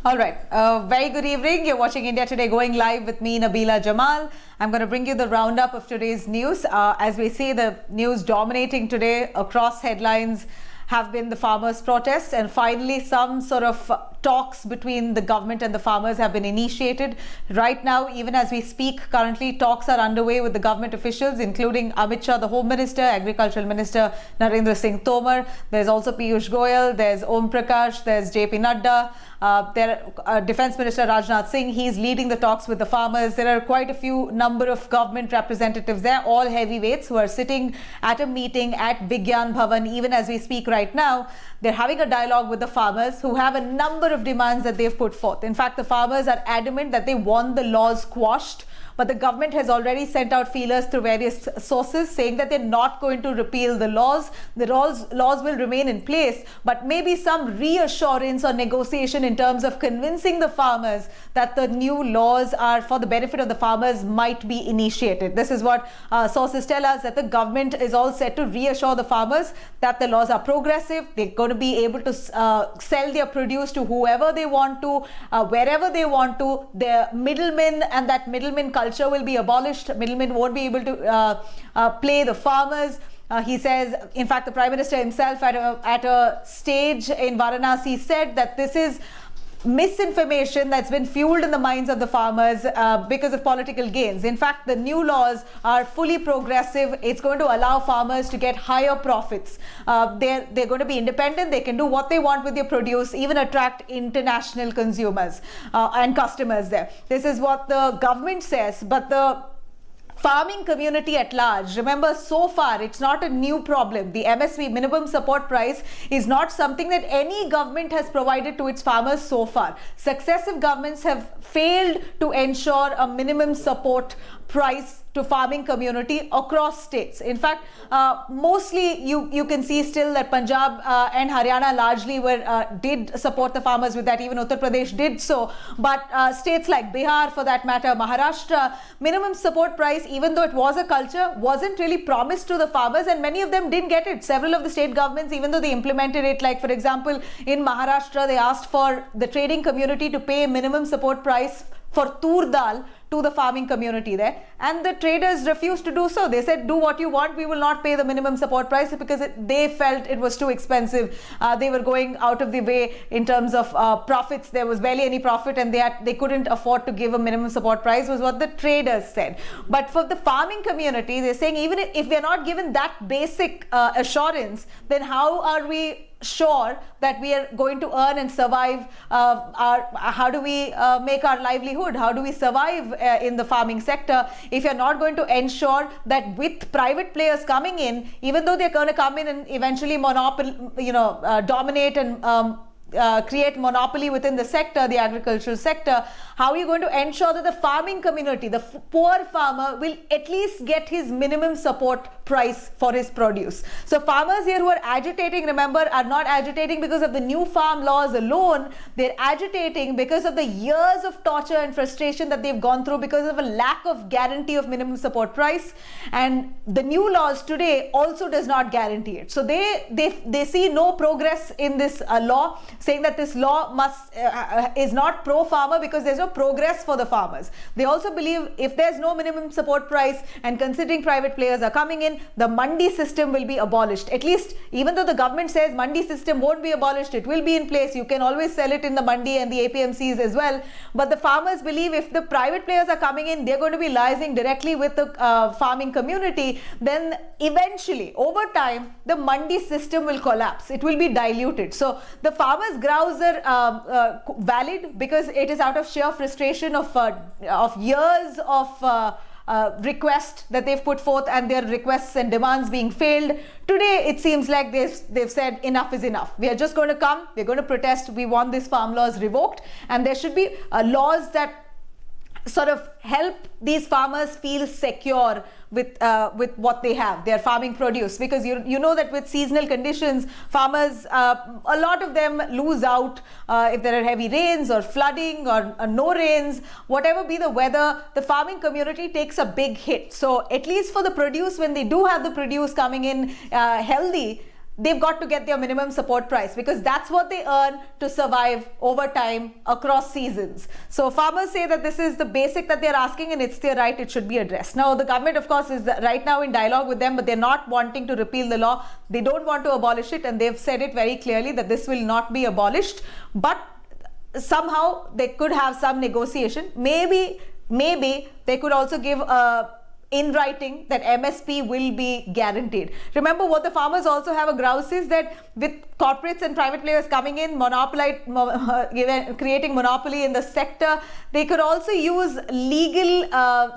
All right. Very good evening. You're watching India Today going live with me, Nabila Jamal. I'm going to bring you the roundup of today's news. As we see, the news dominating today across headlines have been the farmers' protests, and finally some sort of talks between the government and the farmers have been initiated. Right now, even as we speak, currently talks are underway with the government officials, including Amit Shah, the Home Minister, Agricultural Minister Narendra Singh Tomar. There's also Piyush Goyal, there's Om Prakash, there's JP Nadda, Defence Minister Rajnath Singh. He's leading the talks with the farmers. There are quite a few number of government representatives there, all heavyweights who are sitting at a meeting at Vigyan Bhavan. Even as we speak right now, they're having a dialogue with the farmers who have a number of demands that they've put forth. In fact, the farmers are adamant that they want the laws quashed, but the government has already sent out feelers through various sources saying that they're not going to repeal the laws. The laws will remain in place, but maybe some reassurance or negotiation in terms of convincing the farmers that the new laws are for the benefit of the farmers might be initiated. This is what sources tell us, that the government is all set to reassure the farmers that the laws are progressive. They're going to be able to sell their produce to whoever they want to, wherever they want to. The middlemen and that middleman culture will be abolished. Middlemen won't be able to play the farmers. He says, in fact, the Prime Minister himself at a stage in Varanasi said that this is misinformation that's been fueled in the minds of the farmers because of political gains. In fact, the new laws are fully progressive. It's going to allow farmers to get higher profits. They're going to be independent. They can do what they want with their produce, even attract international consumers and customers there. This is what the government says, but the farming community at large, remember, so far it's not a new problem. The MSP, minimum support price, is not something that any government has provided to its farmers so far. Successive governments have failed to ensure a minimum support price to farming community across states. In fact, mostly you can see still that Punjab and Haryana largely did support the farmers with that. Even Uttar Pradesh did so. But states like Bihar, for that matter, Maharashtra, minimum support price, even though it was a culture, wasn't really promised to the farmers, and many of them didn't get it. Several of the state governments, even though they implemented it, like for example, in Maharashtra, they asked for the trading community to pay minimum support price for tur dal to the farming community there, and the traders refused to do so. They said, do what you want, we will not pay the minimum support price, because they felt it was too expensive. They were going out of the way in terms of profits. There was barely any profit, and they couldn't afford to give a minimum support price, was what the traders said. But for the farming community, they're saying, even if we're not given that basic assurance, then how are we sure that we are going to earn and survive? How do we make our livelihood? How do we survive in the farming sector if you're not going to ensure that with private players coming in, even though they're going to come in and eventually dominate and create monopoly within the sector, the agricultural sector, how are you going to ensure that the farming community, the poor farmer, will at least get his minimum support price for his produce? So farmers here who are agitating, remember, are not agitating because of the new farm laws alone. They're agitating because of the years of torture and frustration that they've gone through because of a lack of guarantee of minimum support price. And the new laws today also does not guarantee it. So they see no progress in this law, saying that this law is not pro-farmer because there's no progress for the farmers. They also believe if there's no minimum support price, and considering private players are coming in, the mandi system will be abolished. At least, even though the government says mandi system won't be abolished, it will be in place. You can always sell it in the mandi and the APMCs as well. But the farmers believe if the private players are coming in, they're going to be liaising directly with the farming community. Then eventually, over time, the mandi system will collapse. It will be diluted. So the farmers' grounds are valid because it is out of sheer frustration of years of requests that they've put forth, and their requests and demands being failed. Today, it seems like they've said enough is enough. We are just going to come, we're going to protest, we want these farm laws revoked, and there should be laws that sort of help these farmers feel secure with what they have, their farming produce, because you know that with seasonal conditions, farmers, a lot of them lose out if there are heavy rains or flooding or no rains, whatever be the weather, the farming community takes a big hit. So at least for the produce, when they do have the produce coming in healthy, they've got to get their minimum support price, because that's what they earn to survive over time across seasons. So farmers say that this is the basic that they're asking, and it's their right, it should be addressed. Now, the government, of course, is right now in dialogue with them, but they're not wanting to repeal the law. They don't want to abolish it, and they've said it very clearly that this will not be abolished, but somehow they could have some negotiation. Maybe they could also give in writing that MSP will be guaranteed. Remember, what the farmers also have a grouse is that with corporates and private players coming in, creating monopoly in the sector, they could also use legal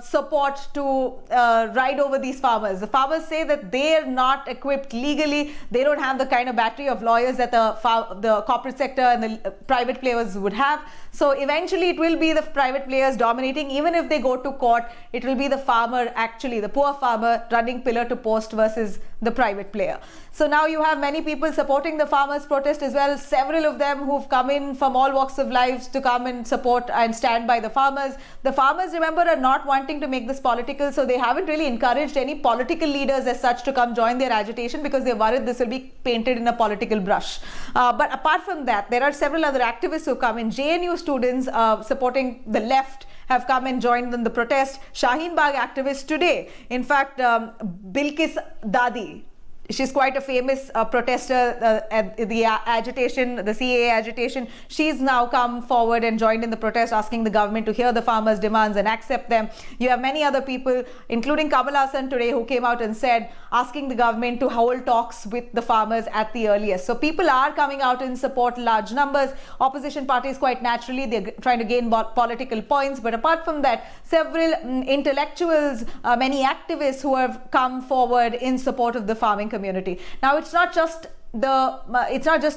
support to ride over these farmers. The farmers say that they're not equipped legally. They don't have the kind of battery of lawyers that the corporate sector and the private players would have. So eventually it will be the private players dominating. Even if they go to court, it will be the farmer, actually the poor farmer, running pillar to post versus the private player. So now you have many people supporting the farmers' protest as well. Several of them who've come in from all walks of life to come and support and stand by the farmers. The farmers, remember, are not wanting to make this political, so they haven't really encouraged any political leaders as such to come join their agitation, because they're worried this will be painted in a political brush. But apart from that, there are several other activists who come in. JNU students supporting the left have come and joined in the protest. Shaheen Bagh activists today, in fact, Bilkis Dadi, she's quite a famous protester at the agitation, the CAA agitation. She's now come forward and joined in the protest, asking the government to hear the farmers' demands and accept them. You have many other people, including Kamal Hassan today, who came out and said, asking the government to hold talks with the farmers at the earliest. So people are coming out in support, large numbers. Opposition parties, quite naturally, they're trying to gain political points. But apart from that, several intellectuals, many activists who have come forward in support of the farming community. Now, it's not just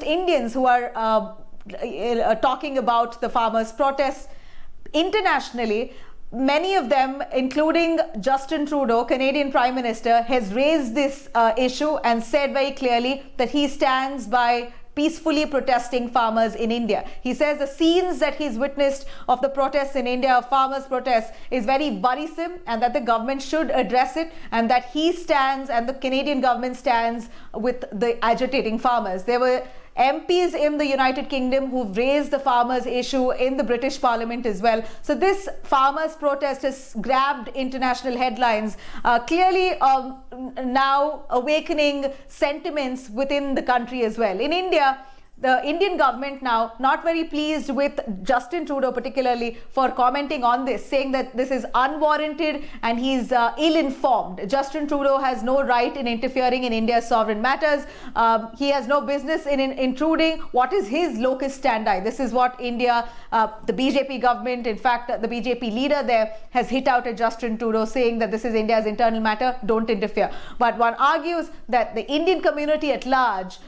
Indians who are talking about the farmers' protests. Internationally, many of them, including Justin Trudeau, Canadian Prime Minister, has raised this issue and said very clearly that he stands by peacefully protesting farmers in India. He says the scenes that he's witnessed of the protests in India, farmers' protests, is very worrisome, and that the government should address it, and that he stands and the Canadian government stands with the agitating farmers. There were MPs in the United Kingdom who've raised the farmers' issue in the British Parliament as well. So this farmers' protest has grabbed international headlines, clearly now awakening sentiments within the country as well. In India, the Indian government now not very pleased with Justin Trudeau particularly for commenting on this, saying that this is unwarranted and he's ill-informed. Justin Trudeau has no right in interfering in India's sovereign matters. He has no business in intruding. What is his locus standi? This is what India, the BJP government, in fact, the BJP leader there has hit out at Justin Trudeau, saying that this is India's internal matter, don't interfere. But one argues that the Indian community at large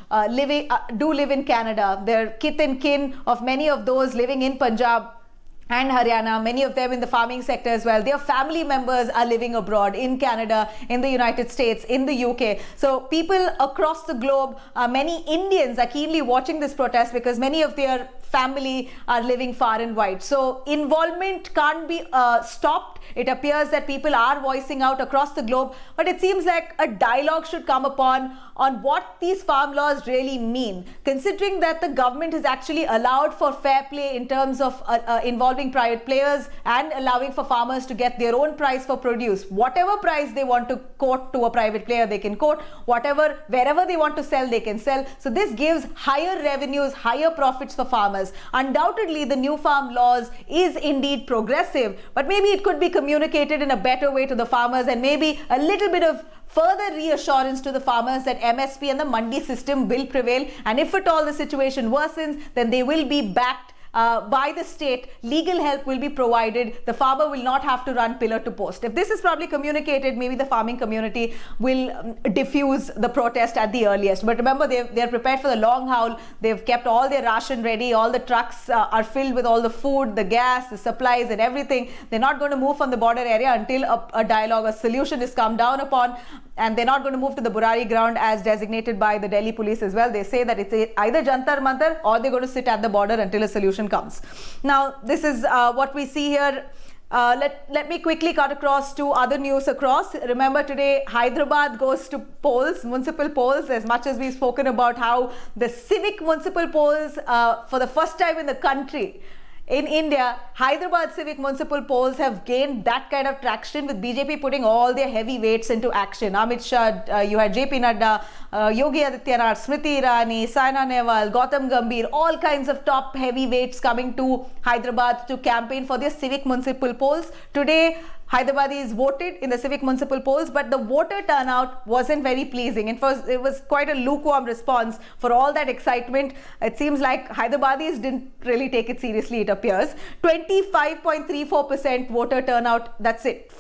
do live in Canada. They're kith and kin of many of those living in Punjab and Haryana, many of them in the farming sector as well. Their family members are living abroad in Canada, in the United States, in the UK. So people across the globe, many Indians are keenly watching this protest because many of their family are living far and wide. So involvement can't be stopped. It appears that people are voicing out across the globe, but it seems like a dialogue should come upon on what these farm laws really mean, considering that the government has actually allowed for fair play in terms of involving private players and allowing for farmers to get their own price for produce. Whatever price they want to quote to a private player, they can quote. Wherever they want to sell, they can sell. So this gives higher revenues, higher profits for farmers. Undoubtedly, the new farm laws is indeed progressive, but maybe it could be communicated in a better way to the farmers, and maybe a little bit of further reassurance to the farmers that MSP and the mandi system will prevail, and if at all the situation worsens, then they will be backed by the state. Legal help will be provided. The farmer will not have to run pillar to post. If this is probably communicated, maybe the farming community will diffuse the protest at the earliest. But remember, they're prepared for the long haul. They've kept all their ration ready. All the trucks are filled with all the food, the gas, the supplies and everything. They're not going to move from the border area until a dialogue, a solution is come down upon. And they're not going to move to the Burari ground as designated by the Delhi police as well. They say that it's either Jantar Mantar or they're going to sit at the border until a solution comes. Now, this is what we see here. Let me quickly cut across to other news across. Remember today, Hyderabad goes to polls, municipal polls, as much as we've spoken about how the civic municipal polls for the first time in the country, in India, Hyderabad civic municipal polls have gained that kind of traction with BJP putting all their heavy weights into action. Amit Shah, you had JP Nadda, Yogi Adityanath, Smriti Irani, Saina Nehwal, Gautam Gambhir, all kinds of top heavyweights coming to Hyderabad to campaign for their civic municipal polls. Today, Hyderabadis voted in the civic municipal polls, but the voter turnout wasn't very pleasing. It was quite a lukewarm response for all that excitement. It seems like Hyderabadis didn't really take it seriously, it appears. 25.34% voter turnout, that's it,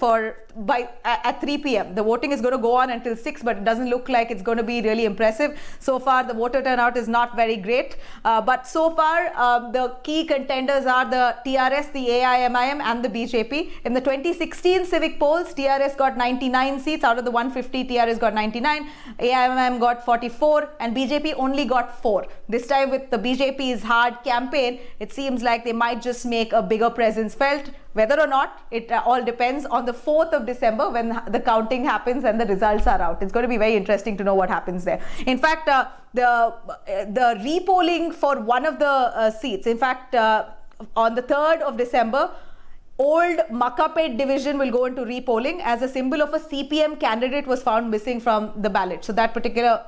at 3 p.m. The voting is going to go on until 6, but it doesn't look like it's going to be really impressive. So far, the voter turnout is not very great. But so far, the key contenders are the TRS, the AIMIM and the BJP. In the 2016 civic polls, TRS got 99 seats. Out of the 150, TRS got 99. AIMIM got 44 and BJP only got 4. This time with the BJP's hard campaign, it seems like they might just make a bigger presence felt. Whether or not, it all depends on the 4th of December when the counting happens and the results are out. It's going to be very interesting to know what happens there. In fact, the repolling for one of the seats, in fact, on the 3rd of December, old Makapet division will go into repolling as a symbol of a CPM candidate was found missing from the ballot. So that particular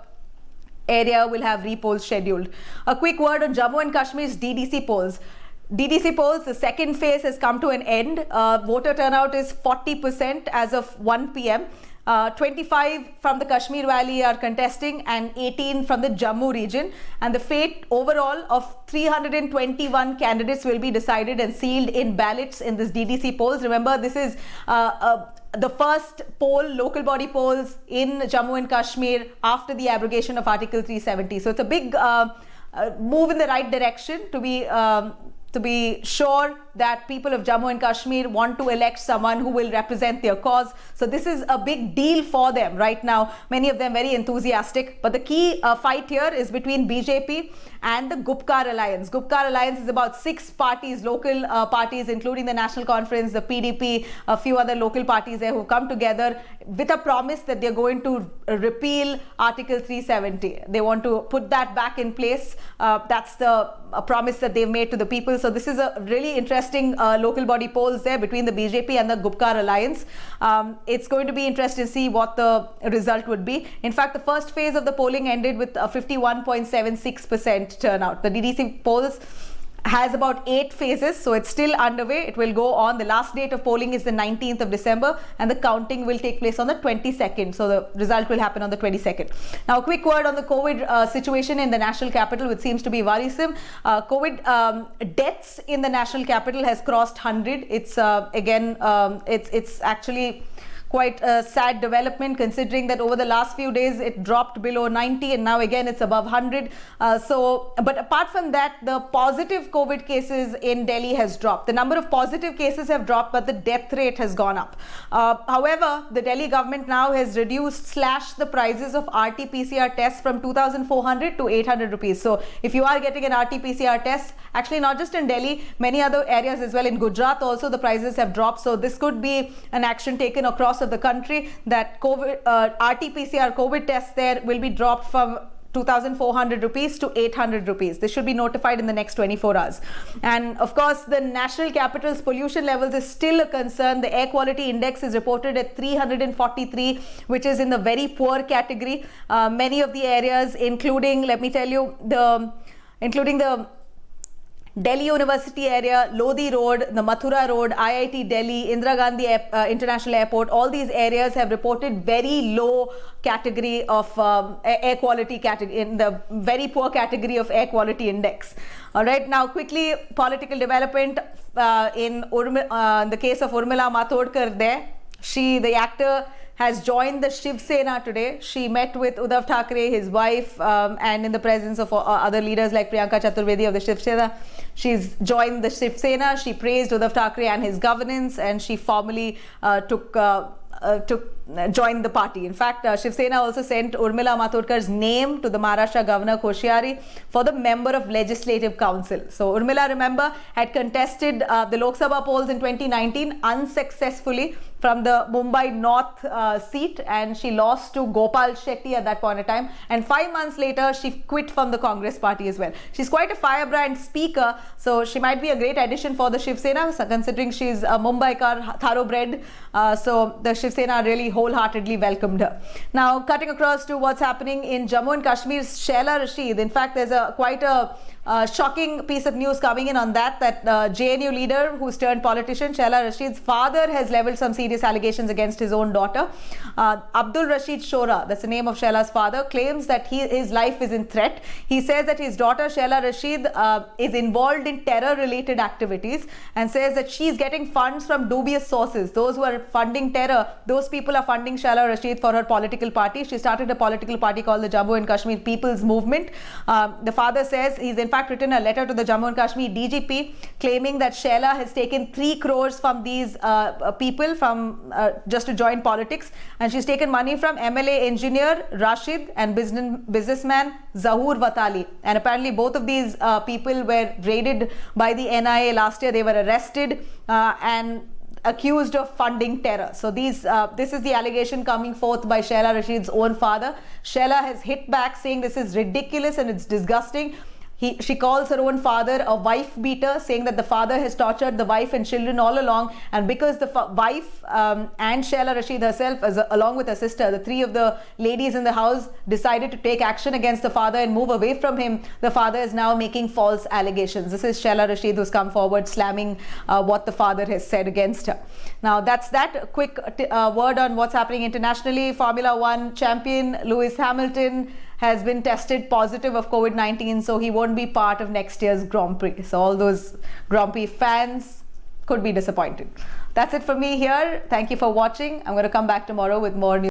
area will have repolls scheduled. A quick word on Jammu and Kashmir's DDC polls. DDC polls, the second phase has come to an end. Voter turnout is 40% as of 1 p.m. 25 from the Kashmir Valley are contesting and 18 from the Jammu region. And the fate overall of 321 candidates will be decided and sealed in ballots in this DDC polls. Remember, this is the first poll, local body polls in Jammu and Kashmir after the abrogation of Article 370. So it's a big move in the right direction to be sure that people of Jammu and Kashmir want to elect someone who will represent their cause. So this is a big deal for them right now. Many of them very enthusiastic. But the key fight here is between BJP and the Gupkar Alliance. Gupkar Alliance is about 6 parties, local parties, including the National Conference, the PDP, a few other local parties there who come together with a promise that they're going to repeal Article 370. They want to put that back in place. That's the promise that they've made to the people. So this is a really interesting local body polls there between the BJP and the Gupkar Alliance. It's going to be interesting to see what the result would be. In fact, the first phase of the polling ended with a 51.76% turnout. The DDC polls has about 8 phases, so it's still underway. It will go on. The last date of polling is the 19th of December and the counting will take place on the 22nd. So the result will happen on the 22nd. Now, a quick word on the COVID situation in the national capital, which seems to be worrisome. COVID deaths in the national capital has crossed 100. It's it's actually quite a sad development considering that over the last few days it dropped below 90 and now again it's above 100. But apart from that, the positive COVID cases in Delhi has dropped. The number of positive cases have dropped, but the death rate has gone up. However, the Delhi government now has slashed the prices of RT-PCR tests from 2,400 to 800 rupees. So if you are getting an RT-PCR test, actually not just in Delhi, many other areas as well, in Gujarat also the prices have dropped. So this could be an action taken across of the country that RT-PCR COVID tests there will be dropped from 2,400 rupees to 800 rupees. This should be notified in the next 24 hours. And of course, the national capital's pollution levels is still a concern. The air quality index is reported at 343, which is in the very poor category. Many of the areas, including, let me tell you, including the Delhi University area, Lodi Road, the Mathura Road, IIT Delhi, Indira Gandhi International Airport, all these areas have reported very low category of air quality category, in the very poor category of air quality index. All right, now quickly, political development in the case of Urmila Matondkar there. The actor, has joined the Shiv Sena today. She met with Uddhav Thackeray, his wife, and in the presence of other leaders like Priyanka Chaturvedi of the Shiv Sena. She's joined the Shiv Sena. She praised Uddhav Thackeray and his governance, and she formally took join the party. In fact, Shiv Sena also sent Urmila Matondkar's name to the Maharashtra Governor Koshyari for the member of Legislative Council. So Urmila, remember, had contested the Lok Sabha polls in 2019 unsuccessfully from the Mumbai North seat, and she lost to Gopal Shetty at that point in time. And 5 months later, she quit from the Congress party as well. She's quite a firebrand speaker, so she might be a great addition for the Shiv Sena, considering she's a Mumbaikar thoroughbred. So the Shiv Sena really wholeheartedly welcomed her. Now, cutting across to what's happening in Jammu and Kashmir's Shehla Rashid. In fact, there's quite a shocking piece of news coming in on that JNU leader who's turned politician, Shehla Rashid's father, has leveled some serious allegations against his own daughter. Abdul Rashid Shora, that's the name of Shehla's father, claims that his life is in threat. He says that his daughter Shehla Rashid is involved in terror-related activities, and says that she's getting funds from dubious sources. Those who are funding terror, those people are funding Shehla Rashid for her political party. She started a political party called the Jammu and Kashmir People's Movement. The father says he's in fact written a letter to the Jammu and Kashmir DGP claiming that Shehla has taken 3 crores from these people from just to join politics, and she's taken money from MLA engineer Rashid and businessman Zahur Watali. And apparently both of these people were raided by the NIA last year. They were arrested and accused of funding terror. So this is the allegation coming forth by Shehla Rashid's own father. Shehla has hit back saying this is ridiculous and it's disgusting. She calls her own father a wife beater, saying that the father has tortured the wife and children all along, and because the wife and Shehla Rashid herself, along with her sister, the 3 of the ladies in the house, decided to take action against the father and move away from him, the father is now making false allegations. This is Shehla Rashid who's come forward slamming what the father has said against her. Now that's that. A quick word on what's happening internationally. Formula 1 champion Lewis Hamilton has been tested positive of COVID-19, so he won't be part of next year's Grand Prix. So all those Grand Prix fans could be disappointed. That's it for me here. Thank you for watching. I'm going to come back tomorrow with more news.